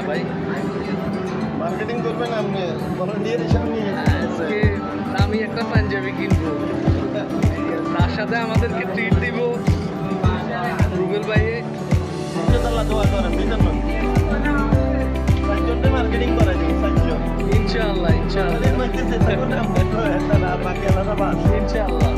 ভাই, মার্কেটিং করবেন আপনি ভলান্টিয়ার হিসাবে নিয়ে আজকে আমি একটা পাঞ্জাবি কিনবো, তার সাথে আমাদেরকে ট্রিট দিব রুবেল ভাইয়ে। ইনশাআল্লাহ দোয়া করেন বুঝলেন না, চারজনকে মার্কেটিং করাই দিন চারজন ইনশাআল্লাহ ইনশাআল্লাহ বাকি আলাদা বাস ইনশাআল্লাহ।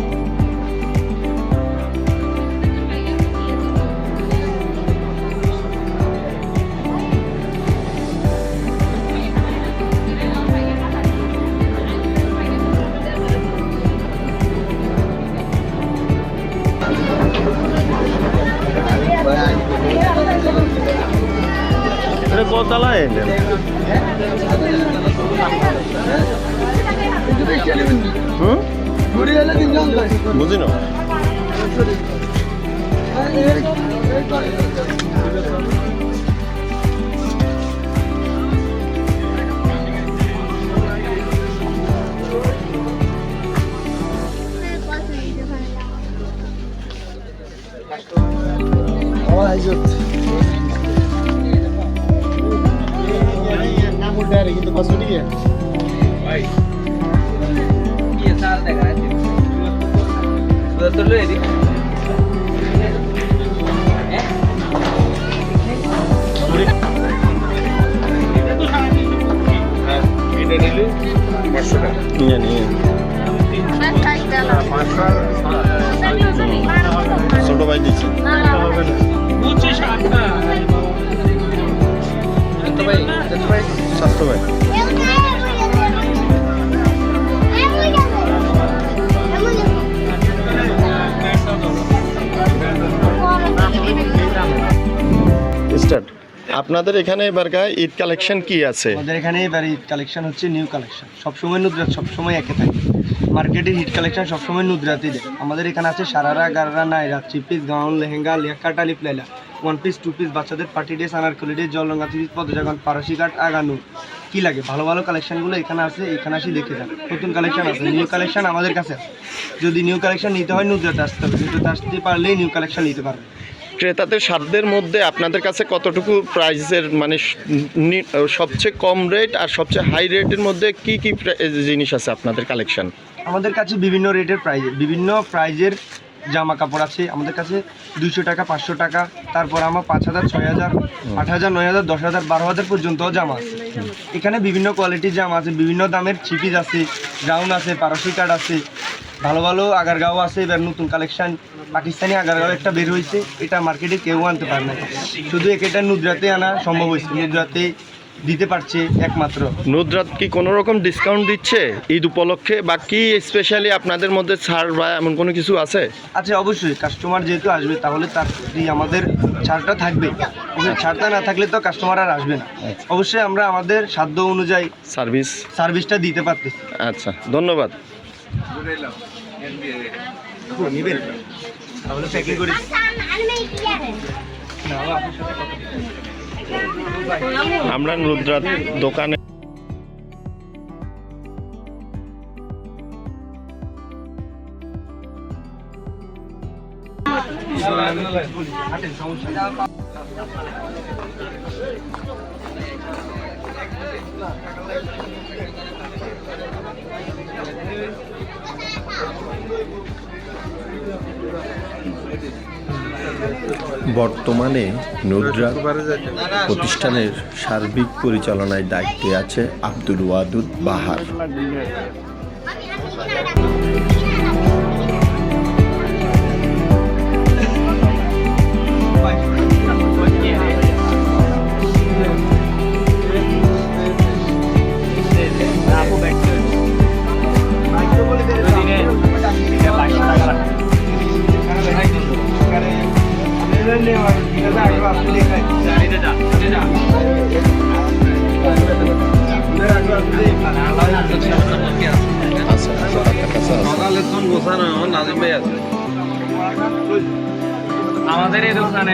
এটা কতলা এলেন বুঝি না কিন্তু কষ্ট দিয়ে ভাই কি সাল দেখা আছে তো লো এদিকে এটা নিলে 500 টাকা নিয়ে নিয়ে ছোট ভাই দিচ্ছি স্বাস্থ্য ভাই স্টার্ট। আপনাদের এখানে এবার ঈদ কালেকশন কি আছে? আমাদের এখানে এবার ঈদ কালেকশন হচ্ছে নিউ কালেকশন, সবসময় নুদরাত সবসময় একে থাকে। মার্কেটের হিট কালেকশন সবসময় নুদরাতই দেয়। আমাদের এখানে আছে Sharara, Gharara, Naira, three piece, gown, lehenga, লেখা, টালিপ, লাইলা, 1 পিস, 2 পিস, বাচ্চাদের পার্টি ড্রেস, আনারকলি ড্রেস, জলরঙা থ্রি পিস, পদজাগন, পারসি কাট, আগানু। কি লাগে ভালো ভালো কালেকশনগুলো এখানে আছে, এখানে আসি দেখে যান। নতুন কালেকশন আছে, নিউ কালেকশন আমাদের কাছে আছে। যদি নিউ কালেকশন নিতে হয় নুদরাতে আসতে হবে, নুদরাতে আসতে পারলেই নিউ কালেকশন নিতে পারবে। ক্রেতাদের সাধ্যের মধ্যে আপনাদের কাছে কতটুকু প্রাইসের মানে সবচেয়ে কম রেট আর সবচেয়ে হাই রেটের মধ্যে কি কি জিনিস আছে আপনাদের কালেকশন? আমাদের কাছে বিভিন্ন রেটের বিভিন্ন প্রাইজের জামা কাপড় আছে আমাদের কাছে। 200 টাকা, 500 টাকা, তারপর আমার 5000, 6000, 8000, 9000, 10000, 12000 পর্যন্ত জামা আছে। এখানে বিভিন্ন কোয়ালিটির জামা আছে, বিভিন্ন দামের ছিপিস আছে, গাউন আছে, পারসি কাট আছে, ভালো ভালো আগারগাঁও আছে। এবার নতুন কালেকশন পাকিস্তানি আগারগাঁও একটা বের হয়েছে, এটা মার্কেটে কেউ আনতে পারে না, শুধু এটা নুদরাতে আনা সম্ভব হয়েছে, নুদরাতে দিতে পারছে একমাত্র। নুদরাত কি কোনো রকম ডিসকাউন্ট দিচ্ছে ঈদ উপলক্ষে, বা কি স্পেশালি আপনাদের মধ্যে ছাড় বা এমন কোনো কিছু আছে? আচ্ছা, অবশ্যই কাস্টমার যেহেতু আসবে তাহলে তার আমাদের ছাড়টা থাকবে। ছাড়টা না থাকলে তো কাস্টমার আর আসবে না। অবশ্যই আমরা আমাদের সাধ্য অনুযায়ী সার্ভিসটা দিতে পারতেছি। আচ্ছা, ধন্যবাদ। তাহলে প্যাকিং করে আমরা নুদরাত দোকানে বর্তমানে নুদরাত প্রতিষ্ঠানের সার্বিক পরিচালনায় দায়িত্বে আছে আব্দুল ওয়াদুদ বাহার। আমাদের এই দোকানে